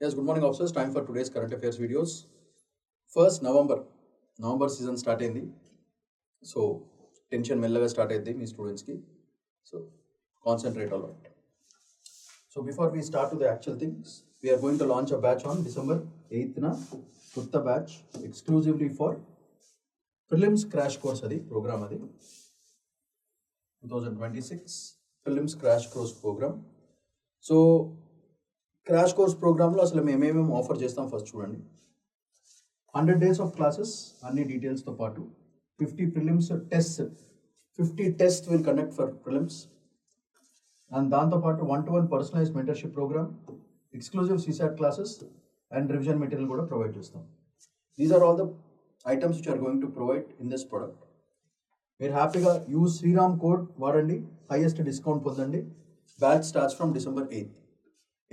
Yes, good morning, officers. Time for today's current affairs videos. First, November season start అయింది. So, tension మెల్లగా start అయింది మీ స్టూడెంట్స్కి. So, concentrate a lot. So, before we start to the actual things, we are going to launch a batch on December 8th na కొత్త batch exclusively for prelims crash course అది program అది 2026 prelims crash course program. So, crash course ప్రోగ్రాంలో అసలు మేము ఏమేమి offer చేస్తాం first చూడండి. 100 days of classes అన్ని డీటెయిల్స్తో పాటు 50 prelims test 50 test will conduct for prelims and దాంతోపాటు 1-to-1 personalize mentorship program, exclusive CSAT classes and revision material కూడా ప్రొవైడ్ చేస్తాం. These are all the items which are going to provide in this product. మీరు హ్యాపీగా use Sriram code వాడండి, highest discount పొందండి. Batch starts from December 8th.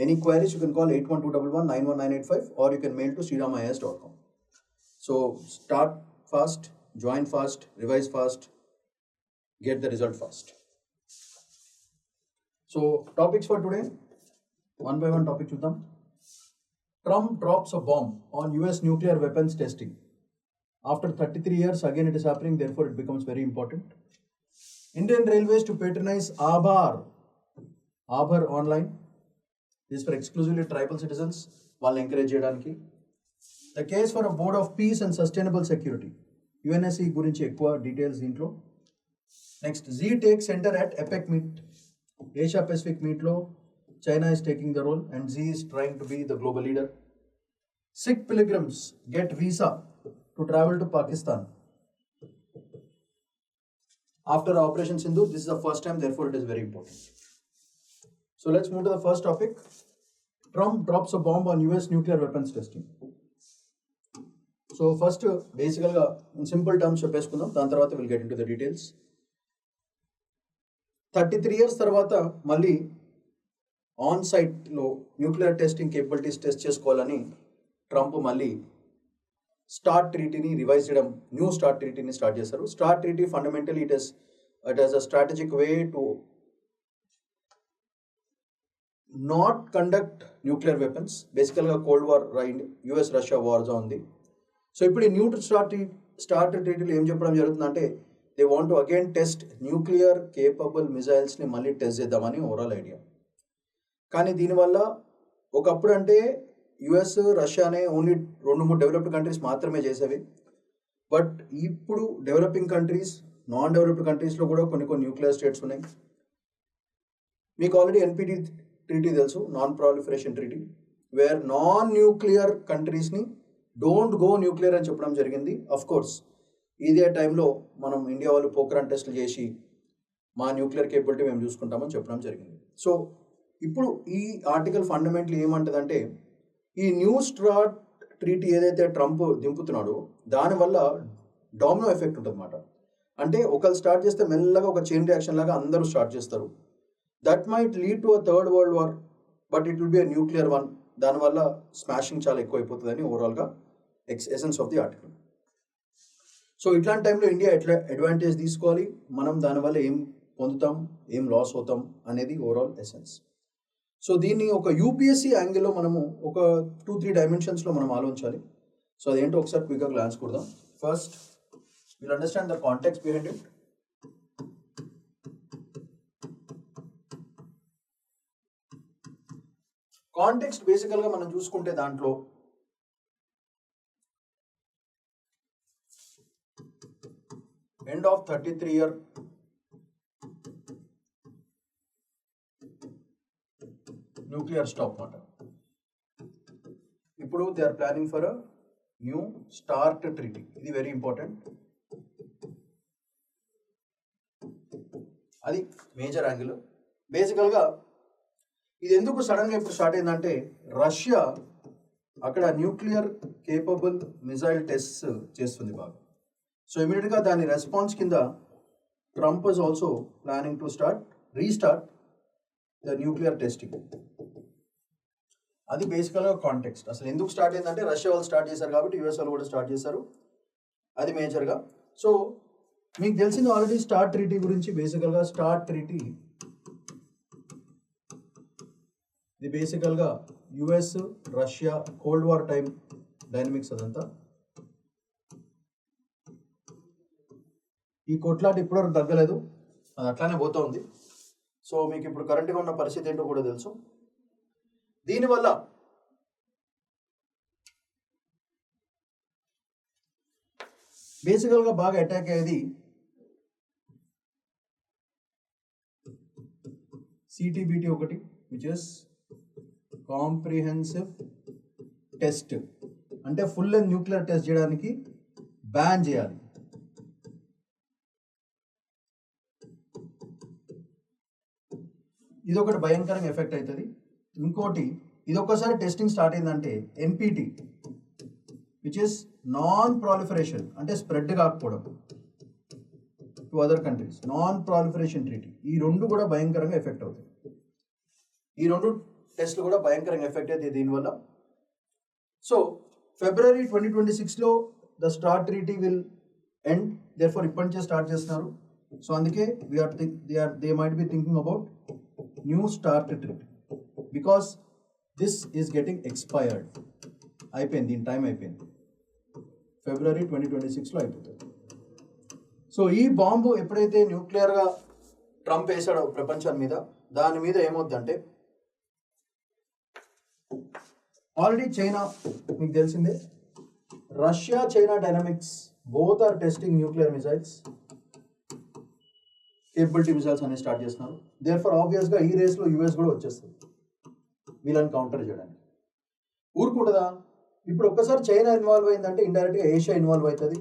Any queries, you can call 8121119985 or you can mail to sriramais.com. So start fast, join fast, revise fast, get the result fast. So topics for today, one by one topic chuddam. Trump drops a bomb on US nuclear weapons testing. After 33 years, again it is happening, therefore it becomes very important. Indian Railways to patronize Aabhar online. This for exclusively tribal citizens, వాళ్ళు encourage చేయడానికి. The case for a board of peace and sustainable security, UNSC గురించి ఎక్కువ details దీంట్లో. Next, Xi take centre at APEC meet, Asia Pacific మీట్లో China is taking the role and Xi is trying to be the global leader. Sikh pilgrims get visa to travel to Pakistan after operation Sindhu. This is the first time, therefore it is very important. So let's move to the first topic. Trump drops a bomb on US nuclear weapons testing. So first, basically, in simple terms చెప్పేసుకుందాం, దాని తర్వాత we'll get into the details. 33 years తర్వాత మళ్ళీ on సైట్లో nuclear testing capabilities test చేసుకోవాలని Trump మళ్ళీ start ట్రీటీని revise చేయడం, new start ట్రీటీని start చేశారు. Start treaty fundamentally it has a strategic way to not conduct nuclear weapons. బేసికల్గా cold war, US Russia war ఉంది. So ఇప్పుడు ఈ న్యూ స్టార్ట్ ట్రీటీలో ఏం చెప్పడం జరుగుతుందంటే, they want to again test nuclear capable మిజైల్స్ని మళ్ళీ టెస్ట్ చేద్దామని ఓవరాల్ ఐడియా. కానీ దీనివల్ల ఒకప్పుడు అంటే యుఎస్ రష్యానే ఓన్లీ 2-3 డెవలప్డ్ కంట్రీస్ మాత్రమే చేసేవి. బట్ ఇప్పుడు డెవలపింగ్ కంట్రీస్, నాన్ డెవలప్డ్ కంట్రీస్లో కూడా కొన్ని న్యూక్లియర్ స్టేట్స్ ఉన్నాయి. మీకు ఆల్రెడీ ఎన్పిటి ట్రీటీ తెలుసు, non proliferation treaty, where non nuclear కంట్రీస్ని డోంట్ గో న్యూక్లియర్ అని చెప్పడం జరిగింది. అఫ్ కోర్స్ ఇదే టైంలో మనం ఇండియా వాళ్ళు పోక్రాన్ టెస్టులు చేసి మా న్యూక్లియర్ కేపబిలిటీ మేము చూసుకుంటామని చెప్పడం జరిగింది. సో ఇప్పుడు ఈ ఆర్టికల్ ఫండమెంటలీ ఏమంటుందంటే, ఈ న్యూ స్టార్ట్ ట్రీటీ ఏదైతే ట్రంప్ దింపుతున్నాడో దానివల్ల డామినో ఎఫెక్ట్ ఉంటుంది అన్నమాట. అంటే ఒకళ్ళు స్టార్ట్ చేస్తే మెల్లగా ఒక చైన్ రియాక్షన్ లాగా అందరూ స్టార్ట్ చేస్తారు. That might lead to a third world war, but it will be a nuclear one. దానివల్ల స్మాషింగ్ చాలా ఎక్కువైపోతుందని ఓవరాల్గా essence of the article. So ఇట్లాంటి టైంలో ఇండియా ఎట్లా అడ్వాంటేజ్ తీసుకోవాలి, మనం దానివల్ల ఏం పొందుతాం, ఏం లాస్ అవుతాం అనేది ఓవరాల్ ఎసెన్స్. సో దీన్ని ఒక యూపీఎస్సీ యాంగిల్లో మనము ఒక 2-3 డైమెన్షన్స్లో మనం ఆలోచించాలి. సో అదేంటో ఒకసారి క్విక్గా గ్లాన్స్ కొడదాం. First, will understand the context behind it. Context బేసికల్గా మనం చూసుకుంటే దాంట్లో end of 33 year nuclear stop మాట. ఇప్పుడు they are planning for a new start treaty. ఇది వెరీ ఇంపార్టెంట్, అది మేజర్ యాంగిల్. బేసికల్గా ఇది ఎందుకు సడన్గా ఇప్పుడు స్టార్ట్ అయిందంటే, రష్యా అక్కడ న్యూక్లియర్ కేపబుల్ మిజైల్ టెస్ట్ చేస్తుంది బాగా. సో ఇమీడియట్గా దాని రెస్పాన్స్ కింద Trump is also planning to restart the nuclear testing. అది బేసికల్గా కాంటెక్స్ట్. అసలు ఎందుకు స్టార్ట్ అయిందంటే, రష్యా వాళ్ళు స్టార్ట్ చేశారు కాబట్టి యుఎస్ వాళ్ళు కూడా స్టార్ట్ చేశారు, అది మేజర్గా. సో మీకు తెలిసింది ఆల్రెడీ స్టార్ట్ ట్రీటీ గురించి. బేసికల్గా స్టార్ట్ ట్రీటీ ఇది బేసికల్గా US Russia cold war time dynamics అదంతా. ఈ కొట్లాట ఇప్పటివరకు తగ్గలేదు, అది అట్లానే పోతూ ఉంది. సో మీకు ఇప్పుడు కరెంట్గా ఉన్న పరిస్థితి ఏంటో కూడా తెలుసు. దీనివల్ల బేసికల్గా బాగా అటాక్ అయ్యేది సిటీబీటీ ఒకటి, విచ్ ఇస్ కాంప్రిహెన్సివ్ టెస్ట్. అంటే ఫుల్ లెంత్ న్యూక్లియర్ టెస్ట్ చేయడానికి బ్యాన్ చేయాలి. ఇది ఒకటి భయంకరంగా ఎఫెక్ట్ అవుతుంది. ఇంకోటి, ఇది ఒక్కసారి టెస్టింగ్ స్టార్ట్ అయిందంటే NPT, which is non proliferation, అంటే స్ప్రెడ్ కాకపోవడం to other countries, non proliferation treaty, ఈ రెండు కూడా భయంకరంగా ఎఫెక్ట్ అవుతాయి. ఈ రెండు టెస్ట్లు కూడా భయంకరంగా ఎఫెక్ట్ అవుతాయి దీనివల్ల. సో ఫిబ్రవరి 2026లో the START treaty will end. Therefore ఇప్పటి నుంచే స్టార్ట్ చేస్తున్నారు. సో అందుకే they might be thinking about new start treaty because this is getting expired. అయిపోయింది, దీని టైం అయిపోయింది, ఫిబ్రవరి 2026లో అయిపోతుంది. సో ఈ బాంబు ఎప్పుడైతే న్యూక్లియర్గా ట్రంప్ వేసాడో ప్రపంచం మీద, దాని మీద ఏమవుద్దంటే ఆల్రెడీ చైనా మీకు తెలిసిందే, Russia China dynamics both are testing nuclear missiles, capability missiles అనేది స్టార్ట్ చేస్తున్నారు. దేర్ఫోర్ ఆబ్వియస్గా ఈ రేస్లో యూఎస్ కూడా వచ్చేస్తుంది వీళ్ళని కౌంటర్ చేయడానికి. ఊరుకుంటుందా? ఇప్పుడు ఒక్కసారి చైనా ఇన్వాల్వ్ అయిందంటే ఇండైరెక్ట్గా ఏషియా ఇన్వాల్వ్ అవుతుంది.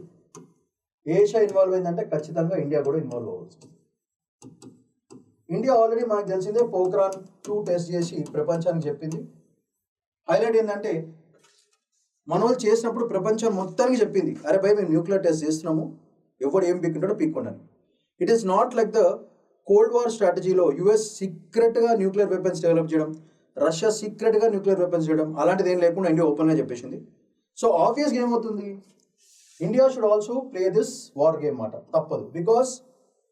ఏషియా ఇన్వాల్వ్ అయిందంటే ఖచ్చితంగా ఇండియా కూడా ఇన్వాల్వ్ అవ్వచ్చు. ఇండియా ఆల్రెడీ మనకు తెలిసిందే పోఖ్రాన్ 2 టెస్ట్ చేసి ప్రపంచానికి చెప్పింది. హైలైట్ ఏంటంటే మన వాళ్ళు చేసినప్పుడు ప్రపంచం మొత్తానికి చెప్పింది, అరే భయ్ మేము న్యూక్లియర్ టెస్ట్ చేస్తున్నాము, ఎవరు ఏం పీక్కుంటాడో పీక్కుండని. It is not like the cold war స్ట్రాటజీలో యుఎస్ సీక్రెట్గా న్యూక్లియర్ వెపన్స్ డెవలప్ చేయడం, రష్యా సీక్రెట్గా న్యూక్లియర్ వెపన్స్ చేయడం, అలాంటిది ఏం లేకుండా ఇండియా ఓపెన్గా చెప్పేసింది. సో ఆబ్వియస్గా ఏమవుతుంది, India should also play this war game మాట, తప్పదు, because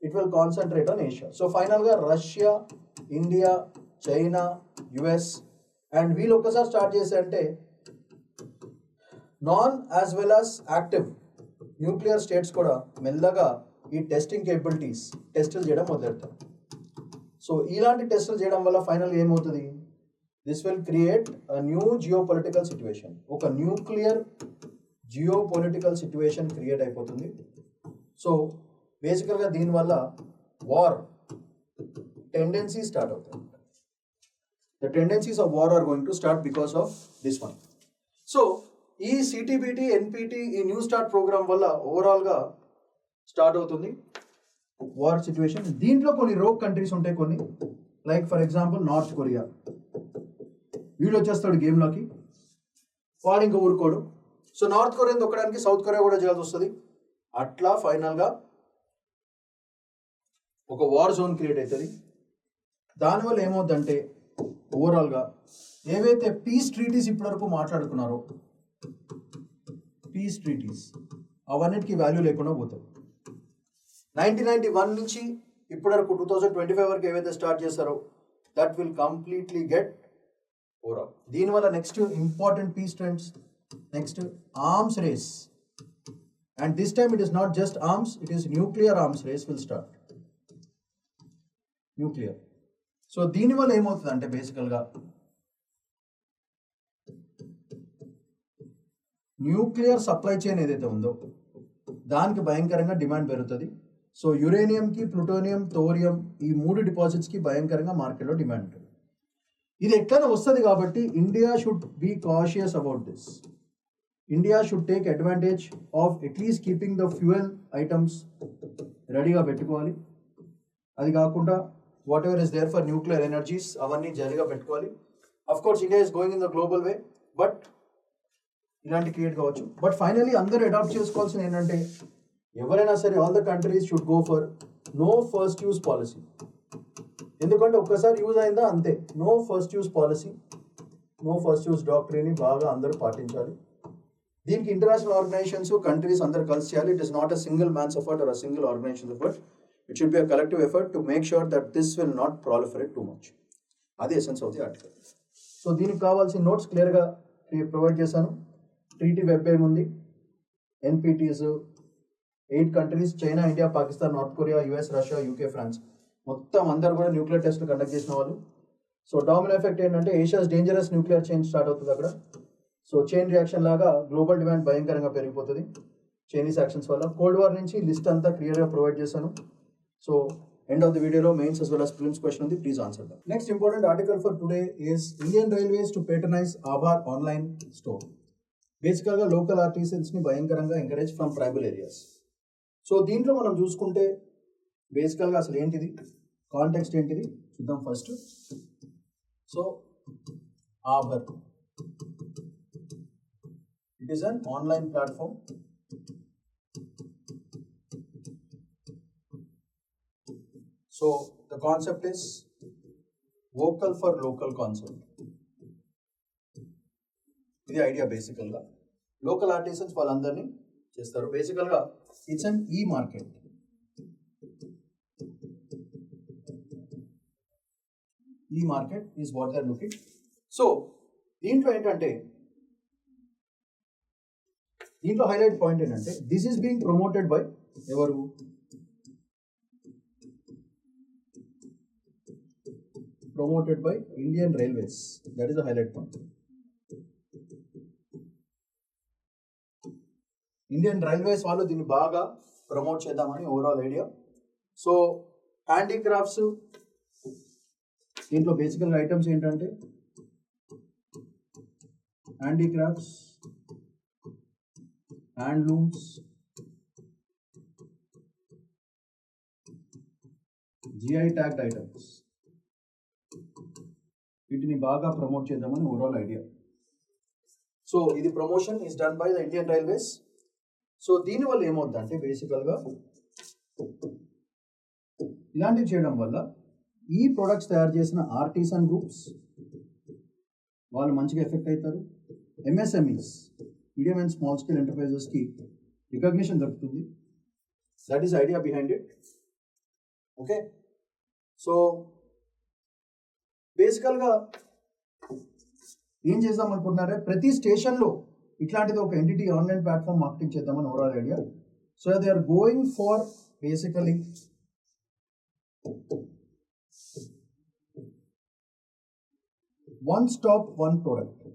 it will concentrate on Asia. So ఫైనల్గా Russia, India, China, US and వీళ్ళు ఒక్కసారి స్టార్ట్ చేశారంటే non as well as active nuclear states కూడా మెల్లగా ఈ టెస్టింగ్ కేపబిలిటీస్ టెస్టులు చేయడం మొదలెడతారు. సో ఇలాంటి టెస్టులు చేయడం వల్ల ఫైనల్గా ఏమవుతుంది, this will create a new geopolitical situation, ఒక న్యూక్లియర్ జియోపొలిటికల్ సిచ్యువేషన్ క్రియేట్ అయిపోతుంది. సో బేసికల్గా దీనివల్ల వార్ టెండెన్సీ స్టార్ట్ అవుతాయి. The tendencies of war are going to start because of this one. So ఈ సిటీబీటీ, ఎన్పిటి, ఈ న్యూ స్టార్ట్ ప్రోగ్రామ్ వల్ల ఓవరాల్గా start అవుతుంది వార్ సిచ్యువేషన్. దీంట్లో కొన్ని రోగ్ కంట్రీస్ ఉంటాయి, కొన్ని like for example north Korea. వీడు వచ్చేస్తాడు గేమ్లోకి, వాడు ఇంకా ఊరుకోడు. సో నార్త్ కొరియాని దొక్కడానికి సౌత్ కొరియా కూడా చేయాల్సి వస్తుంది. అట్లా ఫైనల్గా ఒక వార్ జోన్ క్రియేట్ అవుతుంది. దానివల్ల ఏమవుతుందంటే ఓవరాల్గా ఏవైతే పీస్ ట్రీటీస్ ఇప్పటివరకు మాట్లాడుకున్నారో, పీస్ ట్రీటీస్ అవన్నిటికీ వాల్యూ లేకుండా పోతుంది. 1991 నుంచి ఇప్పటివరకు 2025 వరకు ఏవైతే స్టార్ట్ చేస్తారో that will completely get overall. దీనివల్ల next important peace trends, next arms race, and this time it is not just arms, it is nuclear arms race will start. Nuclear. So దీనివల్ల ఏమవుతుంది అంటే బేసికల్గా న్యూక్లియర్ సప్లై చైన్ ఏదైతే ఉందో దానికి భయంకరంగా demand పెరుగుతుంది. సో యురేనియంకి, ప్లూటోనియం, థోరియం, ఈ 3 డిపాజిట్స్కి భయంకరంగా మార్కెట్లో డిమాండ్ ఉంటుంది. ఇది ఎట్లనే వస్తుంది కాబట్టి India should be cautious about this. India should take advantage of at least keeping the fuel items రెడీగా పెట్టుకోవాలి. అది కాకుండా whatever is there for nuclear energies అవన్నీ జరిగా పెట్టుకోవాలి. Of course India is going in the global way, but ఇలాంటి create కావచ్చు. But finally అందరూ అడాప్ట్ చేసుకోవాల్సిన ఏంటంటే ఎవరైనా సరే all the countries should go for no first use policy. ఎందుకంటే ఒక్కసారి యూజ్ అయిందా అంతే, no first use policy, no first use డాక్టరీని బాగా అందరూ పాటించాలి. దీనికి ఇంటర్నేషనల్ ఆర్గనైజేషన్స్, కంట్రీస్ అందరూ కలిసి చేయాలి. It is not a single man's effort or a single organization effort. It should be a collective effort to make sure that this will not proliferate too much. That's the essence of the article. So దీనికి కావాల్సిన notes క్లియర్గా provide చేశాను. Treaty web ఏముంది, NPTs, 8 countries, China, India, Pakistan, North Korea, US, Russia, UK, France, మొత్తం అందరు కూడా nuclear టెస్ట్లు conduct చేసిన వాళ్ళు. సో డామినో ఎఫెక్ట్ ఏంటంటే Asia's dangerous nuclear chain start అవుతుంది అక్కడ. సో చైన్ రియాక్షన్ లాగా గ్లోబల్ డిమాండ్ భయంకరంగా పెరిగిపోతుంది చైనీస్ యాక్షన్స్ వల్ల. కోల్డ్ వార్ నుంచి లిస్ట్ అంతా క్లియర్గా ప్రొవైడ్ చేశాను. సో ఎండ్ ఆఫ్ ది వీడియోలో mains as well as prelims question ఉంది, please answer that. Next important article for today is Indian Railways to patronise Aabhar online store. బేసికల్గా local ఆర్టిసన్స్ని భయంకరంగా encourage from tribal areas. So దీంట్లో మనం చూసుకుంటే బేసికల్గా అసలు ఏంటిది, కాంటెక్స్ట్ ఏంటిది చూద్దాం first. So Aabhar, it is an online platform. So the concept is vocal for local concept. ఇది ఐడియా బేసికల్గా. లోకల్ ఆర్టిసన్స్ వాళ్ళందరినీ చేస్తారు. బేసికల్గా it's an e market. E market is what they are looking. So దీంట్లో ఏంటంటే, దీంట్లో హైలైట్ పాయింట్ ఏంటంటే this is being promoted by ఎవరు, promoted by Indian Railways. That is the highlight point. Indian railways వాళ్ళు దీన్ని బాగా ప్రమోట్ చేద్దామని overall idea. So handicrafts, దీంట్లో బేసికల్ ఐటమ్స్ ఏంటంటే handicrafts, handlooms, GI tagged items, వీటిని బాగా ప్రమోట్ చేద్దామని ఓవరాల్ ఐడియా. సో ఇది promotion is done by the Indian railways. So దీనివల్ల ఏమవుతుందంటే బేసికల్గా ఇలాంటివి చేయడం వల్ల ఈ ప్రొడక్ట్స్ తయారు చేసిన ఆర్టిసన్ గ్రూప్స్ వాళ్ళు మంచిగా ఎఫెక్ట్ అవుతారు. MSMEs, medium and small scale ఎంటర్ప్రైజెస్కి రికగ్నిషన్ దొరుకుతుంది. That is idea behind it. Okay, so బేసికల్గా ఏం చేద్దాం అనుకుంటున్నారే, ప్రతి స్టేషన్లో ఇట్లాంటిది ఒక ఎంటిటీ ఆన్లైన్ ప్లాట్ఫామ్ మార్కెటింగ్ చేద్దామని overall idea. So they are going for basically one stop one product.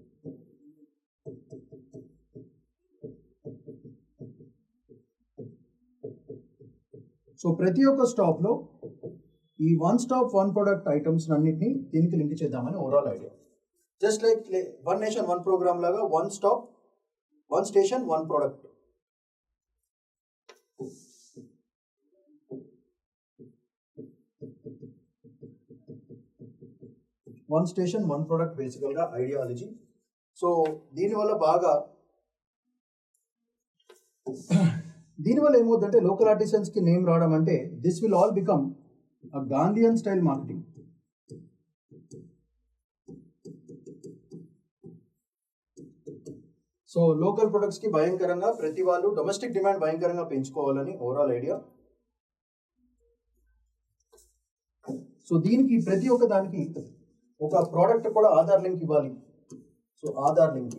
So ప్రతి ఒక్క స్టాప్లో ఈ one stop one product items అన్నింటినీ దీనికి లింక్ చేద్దామని overall idea. Just like one nation one programme లాగా one stop one station one product. One station one product బేసికల్గా ideology. So దీనివల్ల ఏమవుతుందంటే లోకల్ ఆర్టిసన్స్కి నేమ్ రావడం, అంటే this will all become a Gandhian style marketing. So local products కి భయంకరంగా ప్రతి వాళ్ళు డొమెస్టిక్ డిమాండ్ భయంకరంగా పెంచుకోవాలని ఓవరాల్ ఐడియా. సో దీనికి ప్రతి ఒక్క దానికి ఒక ప్రోడక్ట్ కూడా ఆధార్ లింక్ ఇవ్వాలి. సో ఆధార్ లింక్,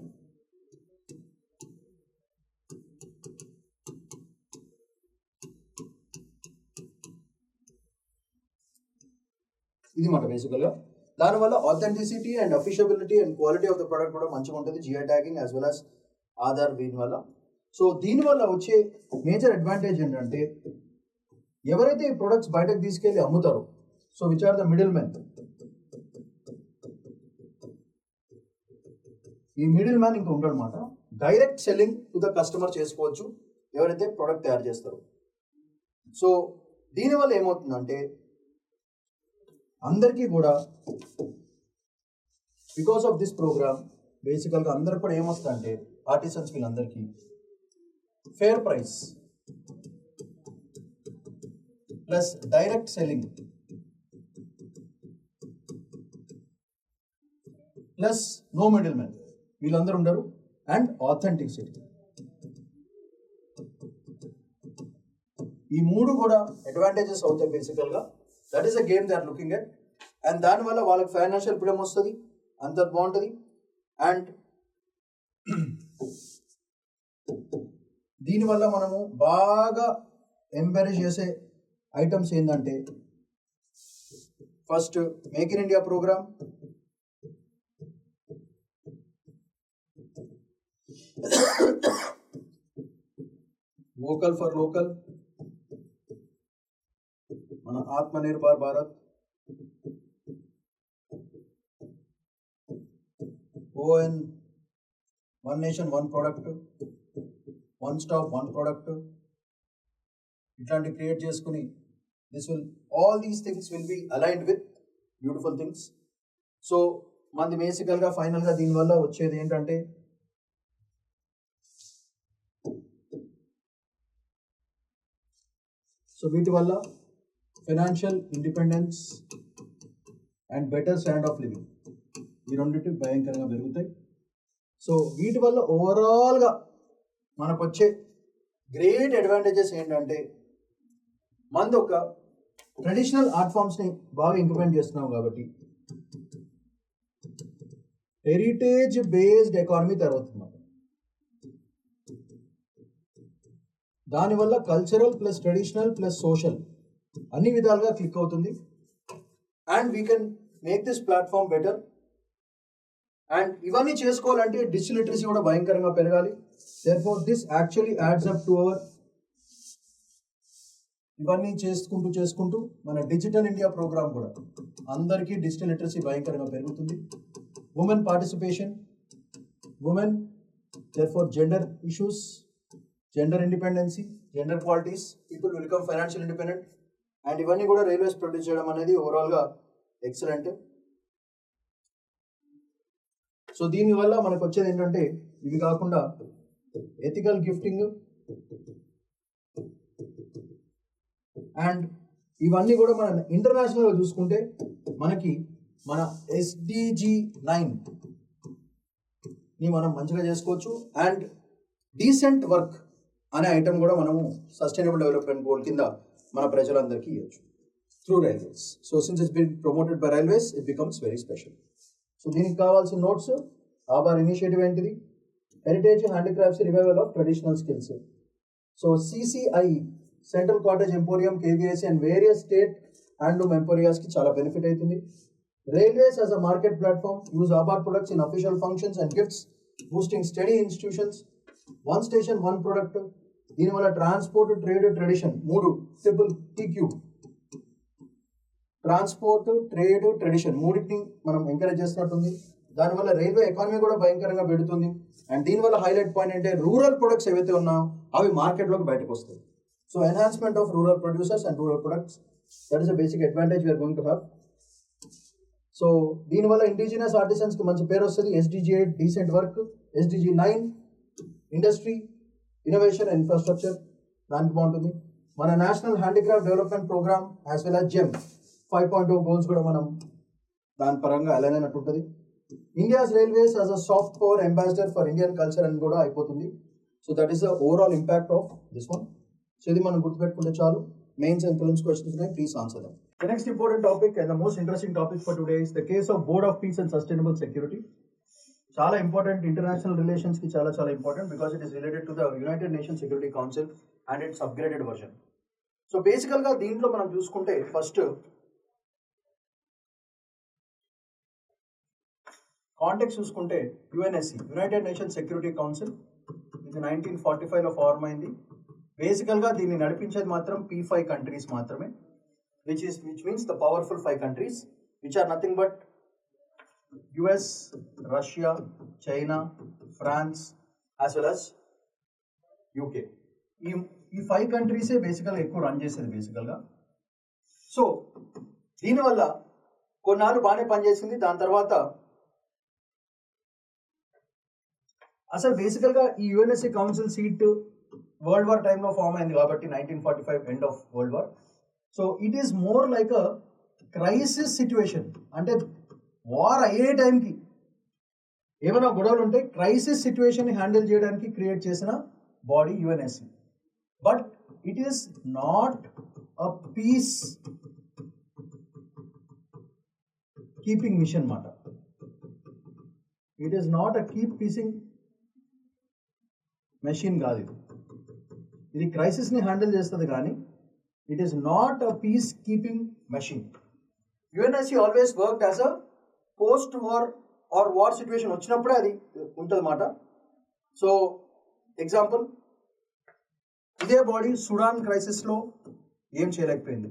ఇది మాట బేసికల్గా. దానివల్ల ఆథెంటిసిటీ అండ్ అఫిషియబిలిటీ and quality of the product కూడా మంచిగా ఉంటుంది. GI tagging as well as Aadhaar దీనివల్ల. సో దీనివల్ల వచ్చే మేజర్ అడ్వాంటేజ్ ఏంటంటే ఎవరైతే ఈ ప్రొడక్ట్స్ బయటకు తీసుకెళ్ళి అమ్ముతారో, so which are the middle man, ఈ మిడిల్ మ్యాన్ ఇంకా ఉంటాడనమాట. Direct selling to the customer చేసుకోవచ్చు ఎవరైతే ప్రోడక్ట్ తయారు చేస్తారో. సో దీనివల్ల ఏమవుతుందంటే అందరికీ కూడా బికాస్ ఆఫ్ దిస్ ప్రోగ్రామ్ బేసికల్గా అందరికి కూడా ఏమొస్తుందంటే ఆర్టిసన్స్ వీళ్ళందరికీ fair price plus direct selling plus no middle man, వీళ్ళందరూ ఉండరు, అండ్ ఆథెంటిసిటీ. ఈ మూడు కూడా అడ్వాంటేజెస్ అవుతాయి బేసికల్గా. That is a game they are looking at. And దానివల్ల వాళ్ళకి ఫైనాన్షియల్ ఫ్రీడమ్ వస్తుంది, అంత బాగుంటుంది. అండ్ దీనివల్ల మనము బాగా ఎంకరేజ్ చేసే ఐటమ్స్ ఏంటంటే first make in India programme, vocal for local, మన ఆత్మనిర్భర్ భారత్, ఓఎన్ one nation one product, one stop one product, ఇట్లాంటి క్రియేట్ చేసుకుని all these things will be aligned with beautiful things. So మనది బేసికల్గా ఫైనల్గా దీనివల్ల వచ్చేది ఏంటంటే సో వీటి వల్ల financial independence and better standard of living ఈ రెండింటి భయంకరంగా పెరుగుతాయి. సో వీటి వల్ల ఓవరాల్గా మనకు వచ్చే గ్రేట్ అడ్వాంటేజెస్ ఏంటంటే మనది ఒక ట్రెడిషనల్ ఆర్ట్ ఫామ్స్ని బాగా ఇంప్లిమెంట్ చేస్తున్నాం కాబట్టి హెరిటేజ్ బేస్డ్ ఎకానమీ తయారవుతుంది. దానివల్ల cultural plus traditional plus social అన్ని విధాలుగా క్లిక్ అవుతుంది. And we can make this platform better. And ఇవన్నీ చేసుకోవాలంటే డిజిటల్ లిటరసీ కూడా భయంకరంగా పెరగాలి. Therefore this actually adds up to our ఇవన్నీ చేసుకుంటూ మన డిజిటల్ ఇండియా ప్రోగ్రామ్ కూడా అందరికీ డిజిటల్ లిటరసీ భయంకరంగా పెరుగుతుంది. Women participation, women therefore gender issues, gender independency, gender qualities, people will become financial independent. And ఇవన్నీ కూడా రైల్వేస్ ప్రొడ్యూస్ చేయడం అనేది ఓవరాల్గా ఎక్సలెంట్. సో దీనివల్ల మనకు వచ్చేది ఏంటంటే ఇవి కాకుండా ఎథికల్ గిఫ్టింగ్ అండ్ ఇవన్నీ కూడా మన ఇంటర్నేషనల్గా చూసుకుంటే మనకి మన SDG 9ని మనం మంచిగా చేసుకోవచ్చు. అండ్ డీసెంట్ వర్క్ అనే ఐటమ్ కూడా మనము సస్టైనబుల్ డెవలప్మెంట్ గోల్ కింద మన ప్రజలందరికీ ఇవ్వచ్చు through railways. So since it's been promoted by railways it becomes very special. So దీనికి కావాల్సిన నోట్స్, ఆబార్ ఇనిషియేటివ్ ఏంటిది, heritage handicrafts revival of traditional skills. So CCI central cottage emporium, KVSC and various state handloom ఎంపోరియాస్కి చాలా benefit అవుతుంది. Railways as a market platform use Aabhar products in official functions and gifts, boosting study institutions, one station one product. దీనివల్ల transport, trade, tradition triple TQ, transport, trade, tradition మూడింటిని మనం encourage చేస్తున్నట్టుంది. దానివల్ల railway economy కూడా భయంకరంగా పెడుతుంది. And దీనివల్ల highlight point అంటే rural products ఏవైతే ఉన్నాయో అవి మార్కెట్లోకి బయటకు వస్తాయి. So enhancement of rural producers and rural products, that is a basic advantage we are going to have. So దీనివల్ల ఇండిజినస్ ఆర్టిసన్స్కి మంచి పేరు వస్తుంది. SDG 8 decent work, SDG 9 industry, innovation and infrastructure దానికి బాగుంటుంది. మన national handicraft development program as well as GEM 5.0 goals కూడా మనం దాని పరంగా అలైన్ అయినట్టు ఉంటుంది. India's railways as a soft power ambassador for Indian culture అని కూడా అయిపోతుంది. So that is the overall impact of this one. So ఇది మనం గుర్తుపెట్టుకుంటే చాలు. మెయిన్స్ అండ్ ప్రిలిమ్స్ క్వశ్చన్స్ ఉన్నాయి, please answer them. The next important topic and the most interesting topic for today is the case of Board of Peace and Sustainable Security. చాలా important, international relations కి చాలా important because it is related to the United nation security council and it's upgraded version. So బేసికల్ గా దీంట్లో మనం చూసుకుంటే first context చూసుకుంటే UNSC, United nation security council, ఇది 1945లో ఫార్మ్ అయింది. బేసికల్గా దీన్ని నడిపించేది మాత్రం P5 కంట్రీస్ మాత్రమే, which means the powerful 5 countries, which are nothing but US, Russia, China, France, as well as UK. ఈ 5 కంట్రీసే బేసికల్గా ఎక్కువ రన్ చేసేది బేసికల్గా. సో దీనివల్ల కొన్నాళ్ళు బాగానే పనిచేసింది. దాని తర్వాత అసలు బేసికల్గా ఈ UNSC council seat world war టైంలో ఫామ్ అయింది కాబట్టి 1945 end of world war. So it is more like a crisis situation. అంటే వార్ అయ్యే టైంకి ఏమైనా గొడవలు ఉంటే క్రైసిస్ సిచ్యువేషన్ హ్యాండిల్ చేయడానికి క్రియేట్ చేసిన body UNSC. But it is not a peace keeping mission మాట. It is not a keep peacing machine కాదు ఇది. ఇది క్రైసిస్ని హ్యాండిల్ చేస్తుంది కానీ it is not a peace keeping machine. UNSC always work as a post war are war situation వచ్చినప్పుడే అది ఉంటుంది అన్నమాట. సో ఎగ్జాంపుల్, ఇదే బాడీ సుడాన్ క్రైసిస్లో ఏం చేయలేకపోయింది,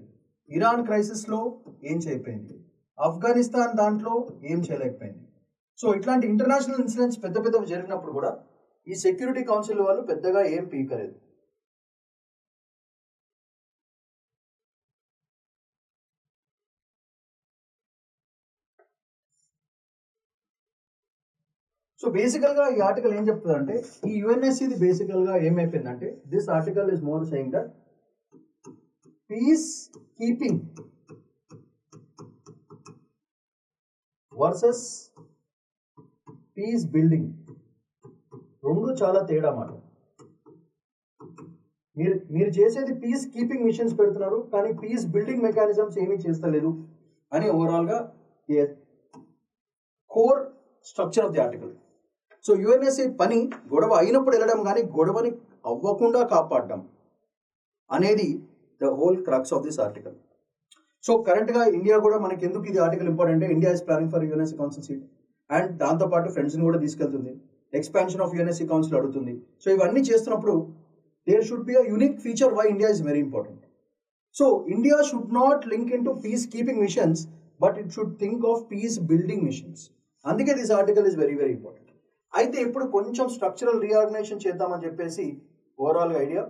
ఇరాన్ క్రైసిస్లో ఏం చేయకపోయింది, ఆఫ్ఘనిస్తాన్ దాంట్లో ఏం చేయలేకపోయింది. సో ఇట్లాంటి ఇంటర్నేషనల్ ఇన్సిడెంట్స్ పెద్ద పెద్దవి జరిగినప్పుడు కూడా ఈ సెక్యూరిటీ కౌన్సిల్ వాళ్ళు పెద్దగా ఏం పీకలేదు. సో బేసికల్గా ఈ ఆర్టికల్ ఏం చెప్తుందంటే, ఈ యుఎన్ఎస్సిది బేసికల్గా ఏమైపోయిందంటే, this article is more saying that peace keeping versus peace building రెండు చాలా తేడా మాట. మీరు చేసేది పీస్ కీపింగ్ మిషన్స్ పెడుతున్నారు కానీ పీస్ బిల్డింగ్ మెకానిజమ్స్ ఏమీ చేస్తలేదు అని ఓవరాల్గా core structure of the article. So UNSC పని గొడవ అయినప్పుడు వెళ్ళడం కానీ గొడవని అవ్వకుండా కాపాడడం అనేది the whole crux of this article. So కరెంట్గా ఇండియా కూడా మనకి ఎందుకు ఇది ఆర్టికల్ ఇంపార్టెంట్ అంటే, India is planning for UNSC council seat and దాంతోపాటు ఫ్రెండ్స్ని కూడా తీసుకెళ్తుంది, ఎక్స్పాన్షన్ ఆఫ్ యుఎన్ఎస్సి కౌన్సిల్ అడుగుతుంది. సో ఇవన్నీ చేస్తున్నప్పుడు there should be a unique feature why India is very important. So India should not link in to peace keeping missions but it should think of peace building missions. అందుకే this article is very very important. అయితే ఇప్పుడు కొంచెం structural reorganisation చేద్దామని చెప్పేసి ఓవరాల్గా idea.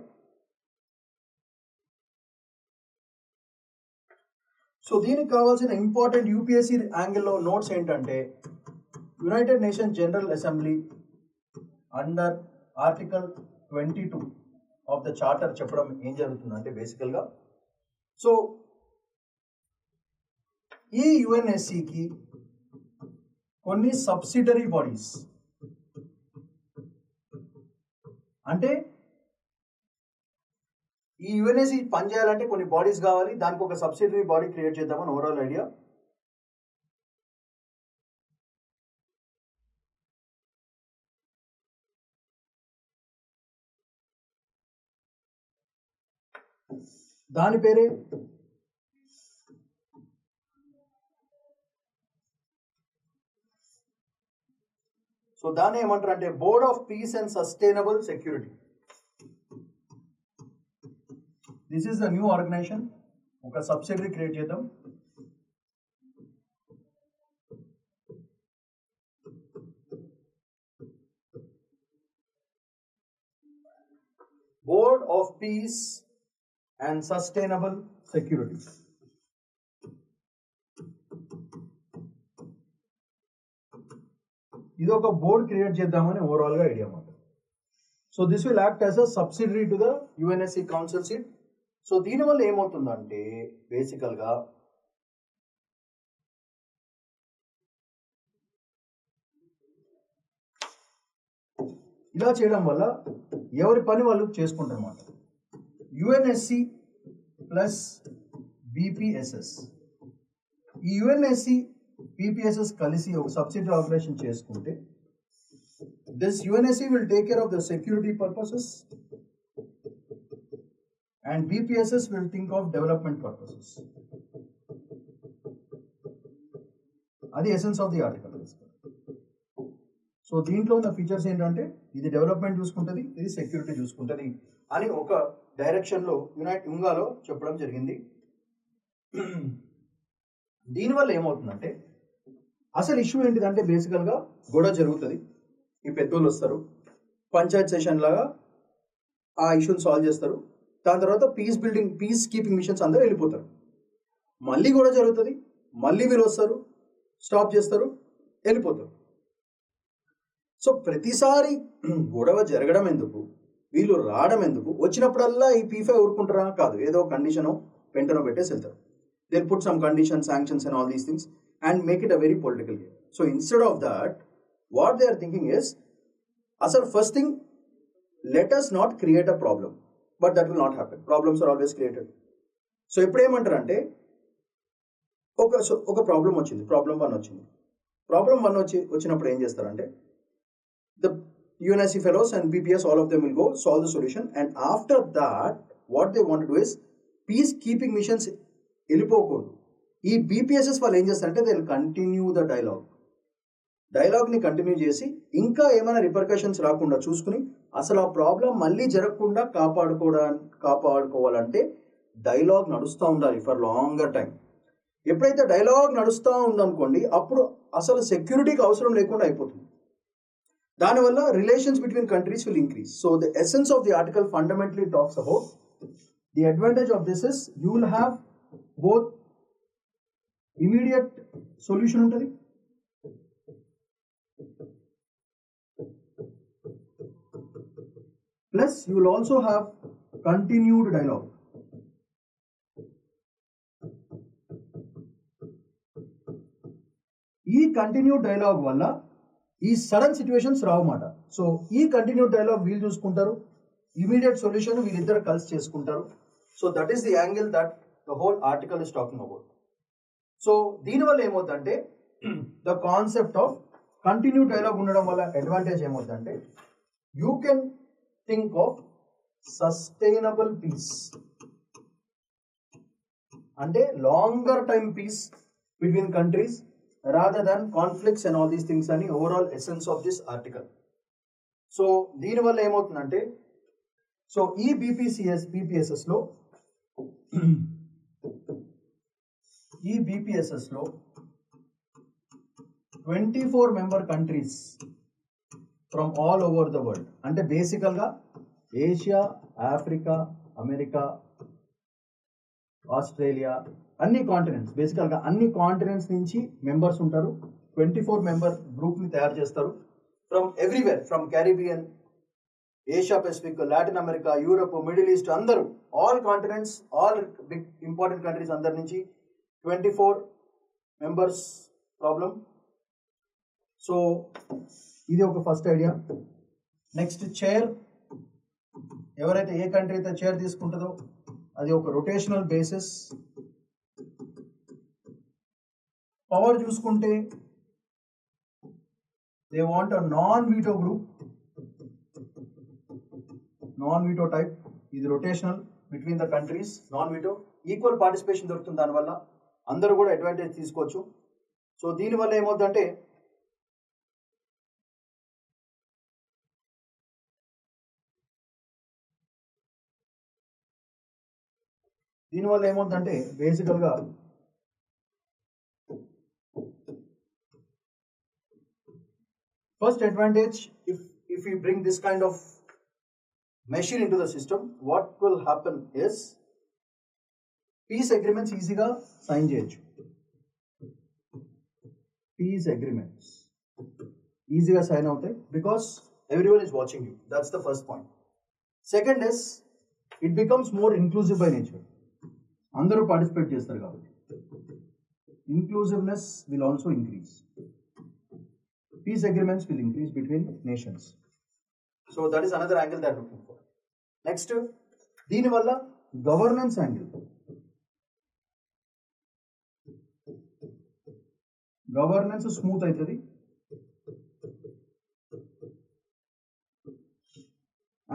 So దీనికి కావాల్సిన important UPSC యాంగిల్లో నోట్స్ ఏంటంటే, United nations general assembly under article 22 of the charter చెప్పడం ఏం జరుగుతుందంటే బేసికల్గా, సో ఈ యుఎన్ఎస్సికి కొన్ని సబ్సిడరీ బాడీస్, అంటే ఈ యుఎన్ఎస్సి పనిచేయాలంటే కొన్ని బాడీస్ కావాలి, దానికి ఒక సబ్సిడరీ బాడీ క్రియేట్ చేద్దామని ఓవరాల్ ఐడియా. దాని పేరే సో దాన్ని ఏమంటారు అంటే board of peace and sustainable security. This is the new organization. ఒక సబ్సిడరీ క్రియేట్ చేద్దాం. Board of peace and sustainable security. ఇది ఒక బోర్డ్ క్రియేట్ చేద్దామని ఓవరాల్గా ఐడియా మాట. So this will act as a subsidiary to the UNSC council seat. So దీనివల్ల ఏమవుతుందంటే బేసికల్గా ఇలా చేయడం వల్ల ఎవరి పని వాళ్ళు చేసుకుంటారు అన్నమాట. యుఎన్ఎస్సి ప్లస్ బీపీఎస్ఎస్, ఈ యుఎన్ఎస్సి బీపీఎస్ఎస్ కలిసి ఒక సబ్సిడరీ ఆపరేషన్ చేసుకుంటే this UNSC will take care of the security purposes and BPSS will think of development purposes. అది essence of the article. So దీంట్లో ఉన్న ఫీచర్స్ ఏంటంటే, ఇది డెవలప్మెంట్ చూసుకుంటుంది, ఇది సెక్యూరిటీ చూసుకుంటుంది అని ఒక డైరెక్షన్లో యుంగాలో చెప్పడం జరిగింది. దీనివల్ల ఏమవుతుందంటే, అసలు ఇష్యూ ఏంటిదంటే బేసికల్గా గొడవ జరుగుతుంది, ఈ పెద్దోళ్ళు వస్తారు, పంచాయత్ సెషన్ లాగా ఆ ఇష్యూని సాల్వ్ చేస్తారు, దాని తర్వాత పీస్ కీపింగ్ మిషన్స్ అందరూ వెళ్ళిపోతారు. మళ్ళీ కూడా జరుగుతుంది, మళ్ళీ వీళ్ళు వస్తారు, స్టాప్ చేస్తారు, వెళ్ళిపోతారు. సో ప్రతిసారి గొడవ జరగడం ఎందుకు, వీళ్ళు రావడం ఎందుకు, వచ్చినప్పుడల్లా ఈ P5 ఊరుకుంటారా? కాదు, ఏదో కండిషను వెంటనే పెట్టేసి వెళ్తారు. They put some condition, sanctions and all these things and make it a very political game. So instead of that what they are thinking is, అసలు first thing let us not create a problem. But that will not happen. Problems are always created. So ఇప్పుడు ఏమంటారు అంటే, ఒక problem వచ్చింది, problem 1 వచ్చింది, problem 1 వచ్చినప్పుడు ఏం చేస్తారంటే the UNSC fellows and BPS, all of them will go solve the solution, and after that what they want to do is peacekeeping missions వెళ్ళిపోకూడదు. ఈ BPSS వాళ్ళు ఏం చేస్తారంటే దే విల్ కంటిన్యూ ద డైలాగ్ని continue చేసి ఇంకా ఏమైనా రిపర్కషన్స్ రాకుండా చూసుకుని అసలు ఆ ప్రాబ్లం మళ్ళీ జరగకుండా కాపాడుకోవాలంటే డైలాగ్ నడుస్తూ ఉండాలి ఫర్ లాంగర్ టైం. ఎప్పుడైతే డైలాగ్ నడుస్తూ ఉందనుకోండి అప్పుడు అసలు సెక్యూరిటీకి అవసరం లేకుండా అయిపోతుంది. దానివల్ల relations between countries will increase. So the essence of the article fundamentally talks about the advantage of this is you will have both immediate solution ఉంటుంది, plus you will also have continued dialogue. ఈ continued dialogue వల్ల ఈ sudden situations రావన్నమాట. So ఈ continued dialogue వీళ్ళు చూసుకుంటారు, immediate solution వీళ్ళిద్దరు కలిసి చేసుకుంటారు. So that is the angle that the whole article is talking about. So దీనివల్ల ఏమవుతుందంటే the concept of continued dialogue ఉండడం వల్ల అడ్వాంటేజ్ ఏమవుతుందంటే you can think of sustainable peace, అంటే longer time peace between countries rather than conflicts and all these things అని overall essence of this article. So దీనివల్ల ఏమవుతుందంటే so ఈ BPSS లో 24 member countries from all over the world, అంటే బేసికల్గా Asia, Africa, America, Australia, అన్ని continents, బేసికల్గా అన్ని కాంటినెంట్స్ నుంచి మెంబర్స్ ఉంటారు. 24 member గ్రూప్ని తయారు చేస్తారు from everywhere, from Caribbean, Asia Pacific, Latin America, Europe, Middle East, అందరూ all continents, all big important countries అందరి నుంచి 24 members ప్రాబ్లం. సో ఇది ఒక ఫస్ట్ ఐడియా. నెక్స్ట్ చైర్, ఎవరైతే ఏ కంట్రీ అయితే చైర్ తీసుకుంటుందో అది ఒక రొటేషనల్ బేసిస్. పవర్ చూసుకుంటే they want a non veto group, non veto type. ఇది rotational between the countries, non veto, equal participation దొరుకుతుంది. దానివల్ల అందరూ కూడా అడ్వాంటేజ్ తీసుకోవచ్చు. సో దీనివల్ల ఏమవుతుందంటే బేసికల్గా first advantage, if we bring this kind of machine into the system, what will happen is peace agreements ఈజీగా సైన్ చేయొచ్చు. పీస్ అగ్రిమెంట్స్ ఈజీగా సైన్ అవుతాయి because everyone is watching you. That's the first point. Second is it becomes more inclusive by nature. అందరూ participate చేస్తారు కాబట్టి inclusiveness will also increase. Peace agreements will increase between nations. So that is another angle they are looking for. Next, దీనివల్ల governance angle, governance smooth అవుతుంది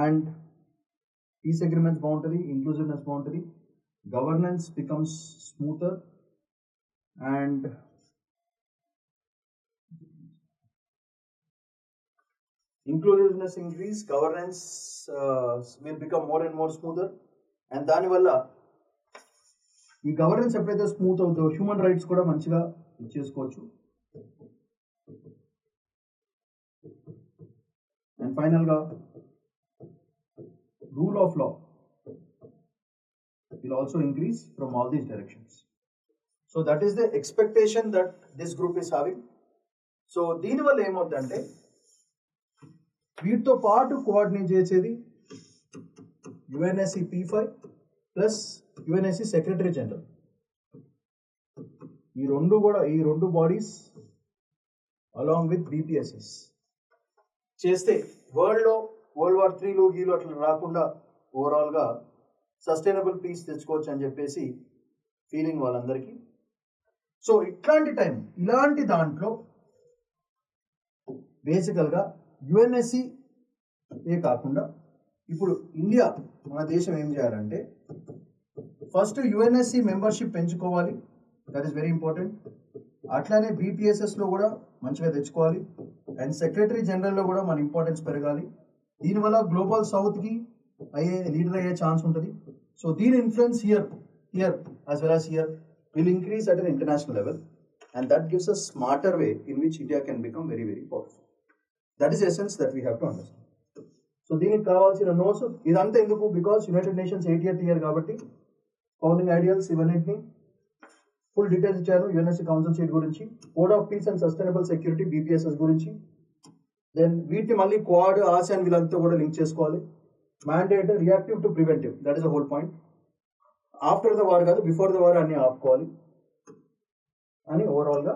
and piece agreements బాగుంటుంది, inclusiveness బాగుంటుంది, governance becomes smoother and inclusiveness increase, governance will become more and more smoother. And దానివల్ల e governance ఎప్పుడైతే smooth అవుతుందో human rights కూడా మంచిగా ఇచ్చేసుకోవచ్చు. And ఫైనల్గా rule of law will also increase from all these directions. So that is the expectation that this group is having. So దీనివల్ల ఏమవుతుందంటే వీటితో పాటు కోఆర్డినేట్ చేసేది UNSC P5 plus UNSC secretary general. ఈ రెండు బాడీస్ అలాంగ్ విత్ BPSS చేస్తే world war 3లు గీలు అట్లా రాకుండా ఓవరాల్గా సస్టైనబుల్ పీస్ తెచ్చుకోవచ్చు అని చెప్పేసి ఫీలింగ్ వాళ్ళందరికీ. సో ఇట్లాంటి దాంట్లో బేసికల్గా యుఎన్ఎస్సి ఏ కాకుండా ఇప్పుడు ఇండియా మన దేశం ఏం చేయాలంటే ఫస్ట్ యుఎన్ఎస్సి మెంబర్షిప్ పెంచుకోవాలి, దట్ ఈస్ వెరీ ఇంపార్టెంట్. అట్లానే బీపీఎస్ఎస్లో కూడా మంచిగా తెచ్చుకోవాలి అండ్ సెక్రటరీ జనరల్లో కూడా మన ఇంపార్టెన్స్ పెరగాలి. దీనివల్ల గ్లోబల్ సౌత్కి లీడర్ అయ్యే ఛాన్స్ ఉంటుంది. సో దీని influence here as well as here will increase at an international level and that gives a smarter way in which India can become very very powerful. That is essence that we have to understand. So దీనికి కావాల్సిన notes ఇదంతా ఎందుకు, because United nations 80th year కాబట్టి founding ideals ఇవన్నింటినీ full details ఇచ్చాను. UNSC council seat గురించి, code of peace and sustainable security బీపీఎస్ఎస్ గురించి, then వీటిని మళ్ళీ క్వాడ్ ఆసియాన్ వీళ్ళంతా కూడా లింక్ చేసుకోవాలి. Mandate reactive to preventive, that is the whole point. After the war కాదు, బిఫోర్ ద వార్ అన్ని ఆపుకోవాలి అని ఓవరాల్గా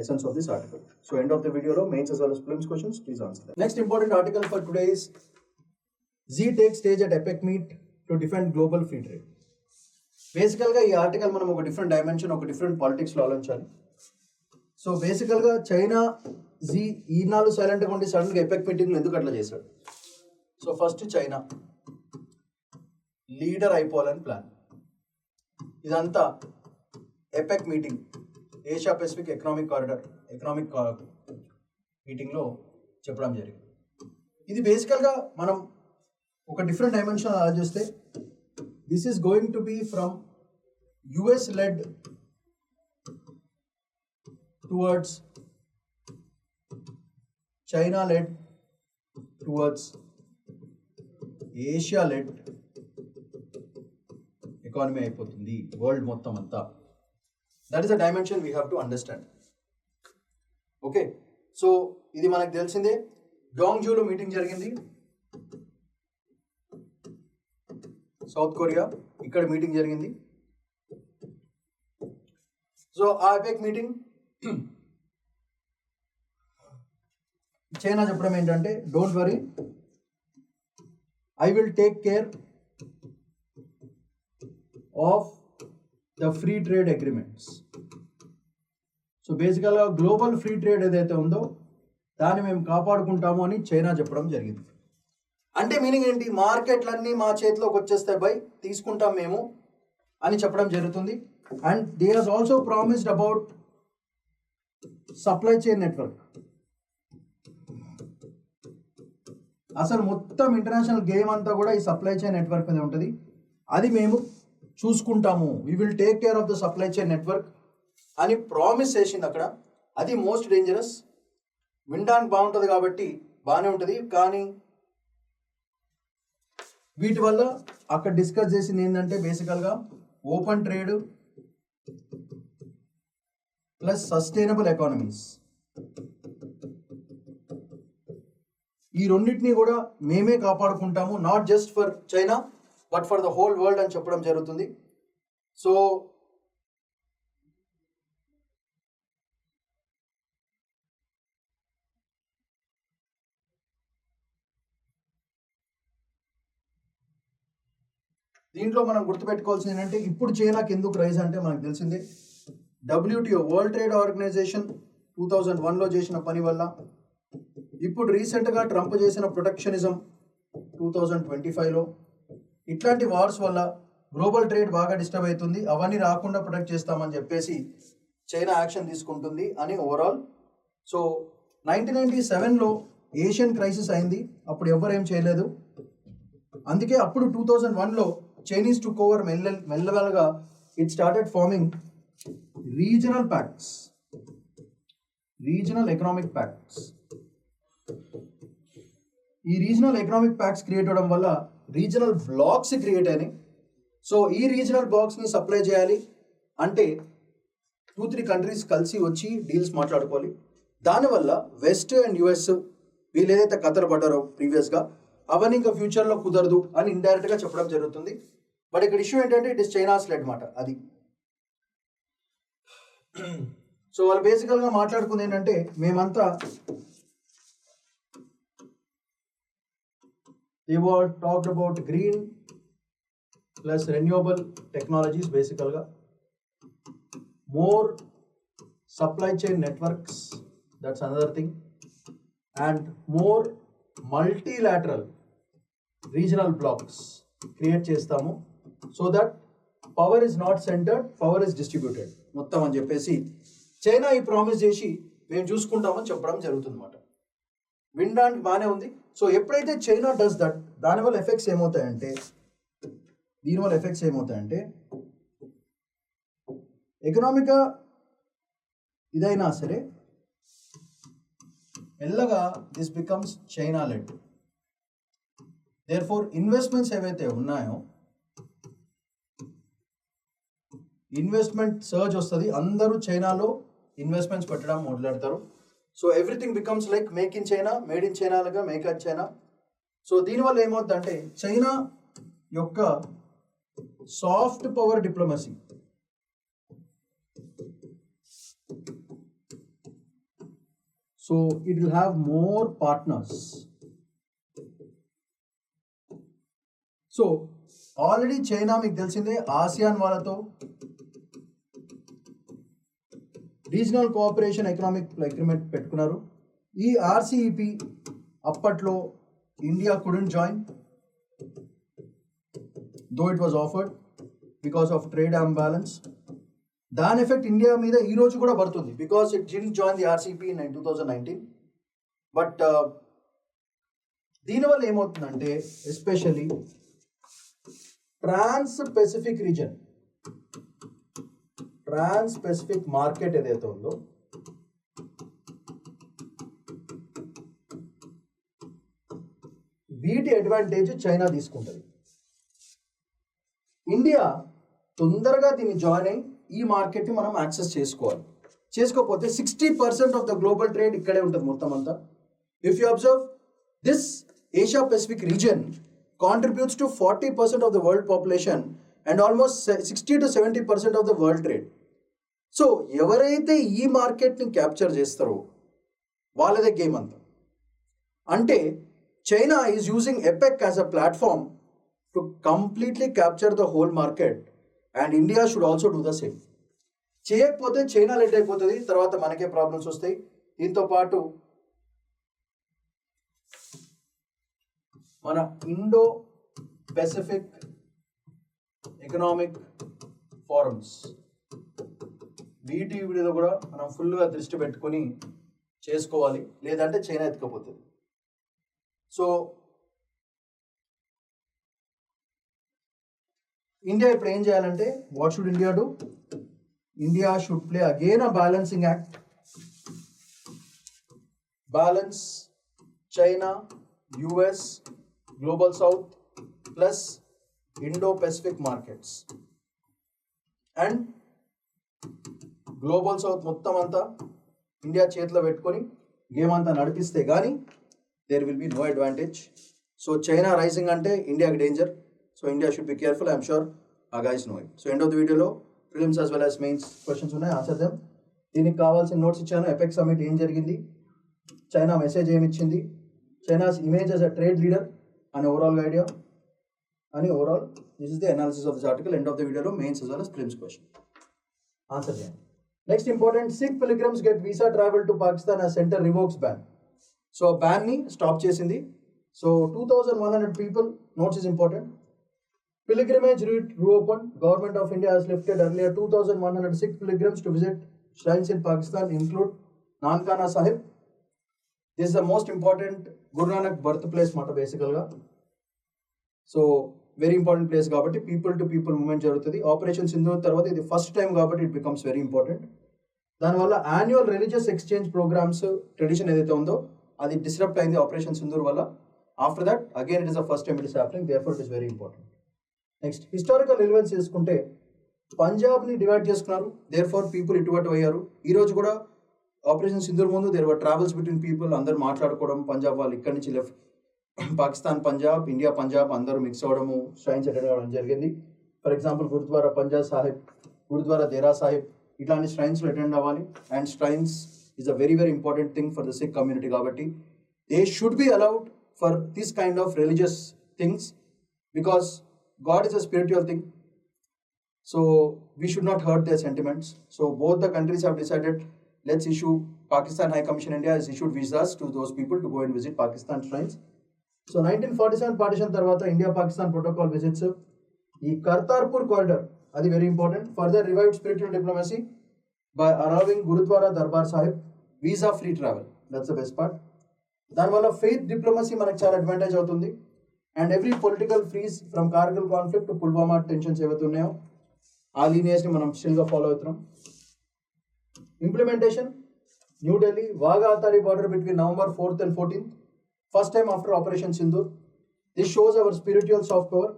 essence of this article. So end of the video lo mains as well as prelims questions, please answer that. Next important article for today is Z takes stage at APEC meet to defend global free trade. Basically గా ఈ article మనం ఒక different dimension, ఒక different politics లో ఆలోచించాలి. So బేసికల్ గా China G ఈనాలు silent గా ఉండి సడన్ గా ఎపెక్ మీటింగ్ ఎందుకు అట్లా చేశాడు? సో ఫస్ట్ చైనా లీడర్ అయిపోవాలని ప్లాన్. ఇదంతా APEC meeting, Asia Pacific economic మీటింగ్లో చెప్పడం జరిగింది. ఇది బేసికల్గా మనం ఒక డిఫరెంట్ డైమెన్షన్ ఆలోచిస్తే this is going to be from US led towards China led towards Asia led economy అయిపోతుంది వరల్డ్ మొత్తం అంతా. That is a dimension we have to understand. Okay, so ఇది మనకు తెలిసిందే. గ్వాంగ్జూలో మీటింగ్ జరిగింది, సౌత్ కొరియా, ఇక్కడ meeting జరిగింది. సో ఆ ఎపెక్ మీటింగ్ చైనా చెప్పడం ఏంటంటే, don't worry, I will take care of the free trade agreements. So బేసికల్గా గ్లోబల్ ఫ్రీ ట్రేడ్ ఏదైతే ఉందో దాన్ని మేము కాపాడుకుంటాము అని చైనా చెప్పడం జరిగింది. అంటే మీనింగ్ ఏంటి, మార్కెట్లన్నీ మా చేతిలోకి వచ్చేస్తాయి బై, తీసుకుంటాం మేము అని చెప్పడం జరుగుతుంది. And they has also promised about supply chain network. అసలు మొత్తం ఇంటర్నేషనల్ గేమ్ అంతా కూడా ఈ సప్లై చైన్ నెట్వర్క్ మీద ఉంటుంది. అది మేము చూసుకుంటాము, we will take care of the supply chain network అని ప్రామిస్ చేసింది అక్కడ. అది మోస్ట్ డేంజరస్. వినడానికి బాగుంటుంది కాబట్టి బాగానే ఉంటుంది, కానీ వీటి వల్ల అక్కడ డిస్కస్ చేసింది ఏంటంటే బేసికల్గా open trade plus sustainable economies, ఈ రెండింటినీ కూడా మేమే కాపాడుకుంటాము, not just for China but for the whole world అని చెప్పడం జరుగుతుంది. సో దీంట్లో మనం గుర్తుపెట్టుకోవాల్సింది ఏంటంటే, ఇప్పుడు చైనాకి ఎందుకు రైజ్ అంటే మనకు తెలిసిందే, WTO వరల్డ్ ట్రేడ్ ఆర్గనైజేషన్ 2001లో చేసిన పని వల్ల, ఇప్పుడు రీసెంట్గా ట్రంప్ చేసిన ప్రొటెక్షనిజం 2025లో, ఇట్లాంటి వార్స్ వల్ల గ్లోబల్ ట్రేడ్ బాగా డిస్టర్బ్ అవుతుంది. అవన్నీ రాకుండా ప్రొటెక్ట్ చేస్తామని చెప్పేసి చైనా యాక్షన్ తీసుకుంటుంది అని ఓవరాల్. సో 1997లో ఏషియన్ క్రైసిస్ అయింది, అప్పుడు ఎవరు ఏం చేయలేదు. అందుకే అప్పుడు 2001లో చైనీస్ టుక్ ఓవర్ మెల్లమెల్లగా it started forming regional pacts, regional economic pacts. ఈ రీజనల్ ఎకనామిక్ ప్యాక్ట్స్ క్రియేట్ అవడం వల్ల రీజనల్ బ్లాక్స్ క్రియేట్ అయినాయి. సో ఈ రీజనల్ బ్లాక్స్ని సప్లై చేయాలి అంటే 2-3 కంట్రీస్ కలిసి వచ్చి డీల్స్ మాట్లాడుకోవాలి. దానివల్ల వెస్ట్ అండ్ యుఎస్ వీళ్ళు ఏదైతే కథలు పడ్డారో ప్రీవియస్గా అవన్నీ ఇంకా ఫ్యూచర్లో కుదరదు అని ఇండైరెక్ట్గా చెప్పడం జరుగుతుంది. బట్ ఇక్కడ ఇష్యూ ఏంటంటే ఇట్ ఇస్ చైనాస్ లెడ్ మాట అది. సో వాళ్ళు బేసికల్గా మాట్లాడుకుంది ఏంటంటే, మేమంతా they were talked about green plus renewable technologies, basically more supply chain networks, that's another thing, and more multilateral regional blocks create చేస్తాము so that power is not centered, power is distributed మొత్తం అని చెప్పేసి China ఈ promise చేసి మేము చూసుకుంటామని చెప్పడం జరుగుతుంది అన్నమాట. వినడానికి బాగానే ఉంది. సో ఎప్పుడైతే చైనా డస్ దట్, దీనివల్ల ఎఫెక్ట్స్ ఏమవుతాయంటే ఎకనామిక్గా ఇదైనా సరే మెల్లగా this becomes China led. Therefore investments ఏవైతే ఉన్నాయో ఇన్వెస్ట్మెంట్ సర్జ్ వస్తుంది, అందరూ చైనాలో ఇన్వెస్ట్మెంట్స్ పెట్టడం మొదలెడతారు. So everything becomes like make in China, made in China లాగా మేక్ ఇన్ చైనా. సో దీనివల్ల ఏమవుతుందంటే చైనా యొక్క soft power diplomacy so it will have more partners. So already China మీకు తెలిసిందే ఆసియాన్ వాళ్ళతో రీజనల్ కోఆపరేషన్ ఎకనామిక్ అగ్రిమెంట్ పెట్టుకున్నారు. ఈ RCEP అప్పట్లో India couldn't join though it was offered because of trade imbalance. దాని ఎఫెక్ట్ ఇండియా మీద ఈ రోజు కూడా పడుతుంది because it didn't join the RCEP in 2019. But దీనివల్ల ఏమవుతుందంటే ఎస్పెషల్లీ ట్రాన్స్ పెసిఫిక్ మార్కెట్ ఏదైతే ఉందో వీటి అడ్వాంటేజ్ చైనా తీసుకుంటుంది. ఇండియా తొందరగా దీన్ని జాయిన్ అయ్యి ఈ మార్కెట్ని మనం యాక్సెస్ చేసుకోకపోతే 60% ఆఫ్ ద గ్లోబల్ ట్రేడ్ ఇక్కడే ఉంటుంది మొత్తం అంతా. If you observe this Asia Pacific region contributes to 40% of the world population and almost 60 to 70% of the world trade. So ఎవరైతే ఈ మార్కెట్ని క్యాప్చర్ చేస్తారో వాళ్ళదే గేమ్ అంతా. అంటే China is using APEC as a platform to completely capture the whole market and India should also do the same. చేయకపోతే China led అయిపోతుంది, తర్వాత మనకే ప్రాబ్లమ్స్ వస్తాయి. దీంతో పాటు మన ఇండో పెసిఫిక్ ఎకనామిక్ ఫోరమ్స్ వీటి మీద కూడా మనం ఫుల్గా దృష్టి పెట్టుకొని చేసుకోవాలి, లేదంటే చైనా ఎత్తుకపోతుంది. సో ఇండియా ఇప్పుడు ఏం చేయాలంటే what should India do? India should play again a balancing act. Balance China, US, global south plus Indo Pacific markets and global south మొత్తం అంతా ఇండియా చేతిలో పెట్టుకొని గేమ్ అంతా నడిపిస్తే కానీ there will be no advantage. So China rising అంటే ఇండియాకి danger. So India should be careful. I'm sure uh guys know it. So end of the వీడియోలో prelims as well as mains questions ఉన్నాయి, answer them. దీనికి కావాల్సిన notes ఇచ్చాను. ఎపెక్ summit ఏం జరిగింది, China message ఏమి ఇచ్చింది, China's image as a trade leader అని ఓవరాల్గా ఐడియా అని overall this is the analysis of this article. End of the వీడియోలో mains as well as prelims question answer చేయండి. Next important, Sikh pilgrims get visa travel to Pakistan as centre revokes ban. So బ్యాన్ని stop చేసింది. So 2100 people, notes is important. Pilgrimage route reopened. Government of India has lifted earlier 2100 Sikh pilgrims to visit shrines in Pakistan include Nankana Sahib. This is the most important Guru Nanak birthplace mata basically ga. So very important place kabatti people to people movement jarugutundi. Operation Sindhu tarvata idi first time kabatti it becomes very important. దాని వల్ల annual religious exchange programs tradition ఏదైతే ఉందో అది disrupt అయింది operation Sindoor వల్ల. After that again it is the first time it is happening, therefore it is very important. Next, historical relevance చేసుకుంటే పంజాబ్ని divide చేసుకున్నారు, therefore people ఇటువటు అయ్యారు. ఈ రోజు కూడా ఆపరేషన్ సింధూర్ ముందు there were travels between people, అందరు మాట్లాడుకోవడం, పంజాబ్ వాళ్ళు ఇక్కడి నుంచి లెఫ్ట్ పాకిస్తాన్ పంజాబ్, ఇండియా పంజాబ్ అందరూ మిక్స్ అవ్వడము, స్ట్రైన్స్ అటెండ్ అవ్వడం జరిగింది. ఫర్ ఎగ్జాంపుల్ గురుద్వారా పంజాబ్ సాహిబ్, గురుద్వారా దేరా సాహిబ్ ఇట్లాంటి స్ట్రైన్స్లో అటెండ్ అవ్వాలి. And shrines is a very very important thing for the Sikh community కాబట్టి they should be allowed for this kind of religious things because God is a spiritual thing. So we should not hurt their sentiments. So both the countries have decided let's issue Pakistan High Commission India has issued visas to those people to go and visit Pakistan shrines. So 1947 partition tarvata India Pakistan protocol visits ఈ Kartarpur corridor అది very important. Further revived spiritual diplomacy by allowing Gurdwara Darbar Sahib visa free travel. That's the best part. దానివల్ల faith diplomacy మనకు చాలా advantage అవుతుంది. And every political freeze from Kargil conflict to Pulwama tensions ఏవైతే ఉన్నాయో ఆ లీనియర్స్ని మనం స్టిల్గా ఫాలో అవుతున్నాం. Implementation New Delhi Wagah Attari border between November 4th and 14th, first time after operation Sindoor. This shows our spiritual soft power.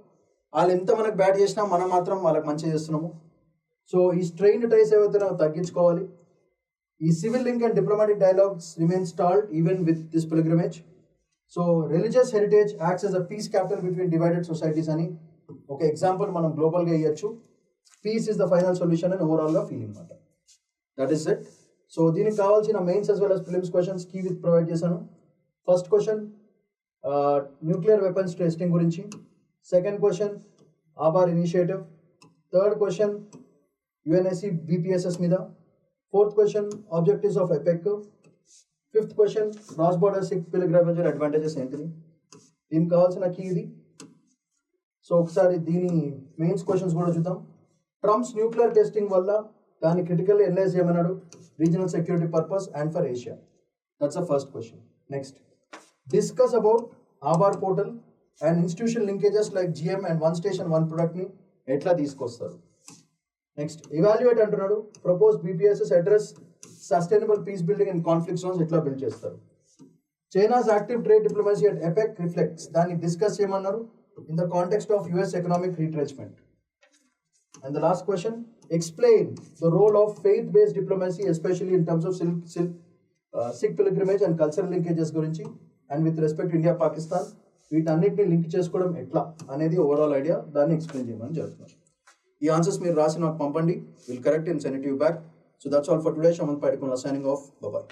వాళ్ళు ఎంత మనకు బ్యాడ్ చేసినా మనం మాత్రం వాళ్ళకి మంచిగా చేస్తున్నాము. సో ఈ స్ట్రెయిన్ టైస్ ఏవైతే తగ్గించుకోవాలి. ఈ civil link and diplomatic dialogues remain stalled even with this pilgrimage. So religious heritage acts as a peace capital between divided societies అని ఒక ఎగ్జాంపుల్ మనం గ్లోబల్గా ఇవ్వచ్చు. Peace is the final solution అని ఓవరాల్గా ఫీలింగ్ అనమాట. That is it. సో దీనికి కావాల్సిన mains as well as prelims questions key with provide చేశాను. First question nuclear weapons testing గురించి. సెకండ్ క్వశ్చన్ ఆబార్ initiative. Third question UNSC BPSS మీద. Fourth question objectives of APEC. Fifth question cross border Sikh pilgrimage advantages ఏంటిది. దీనికి కావాల్సిన key ఇది. So ఒకసారి దీని మెయిన్స్ క్వశ్చన్స్ కూడా చూద్దాం. ట్రంప్స్ న్యూక్లియర్ టెస్టింగ్ వల్ల దాన్ని క్రిటికల్ ఎనలైజ్ చేయమన్నాడు. Regional security purpose and for Asia. That's the first question. Next discuss about ఆబార్ portal and institution linkages like GM and one station one ప్రొడక్ట్ని ఎట్లా తీసుకొస్తారు. నెక్స్ట్ ఇవాల్యుయేట్ అంటున్నాడు. Propose BPSS address sustainable peace building and conflict zones ఎట్లా build చేస్తారు. China's active trade diplomacy at APEC reflects దాన్ని discuss చేయమన్నారు in the context of US economic retrenchment. And the last question, explain the role of faith-based diplomacy, especially in terms of Sikh pilgrimage and cultural linkages గురించి and with respect to India, Pakistan. వీటన్నిటిని link చేసుకోవడం ఎట్లా అనేది overall idea. దాన్ని explain చేయమని చెప్తున్నారు. ఈ answers మీరు రాసి నాకు పంపండి. Will correct and send it you back. So that's all for today. Shamanth Padikkula signing off. Bye bye.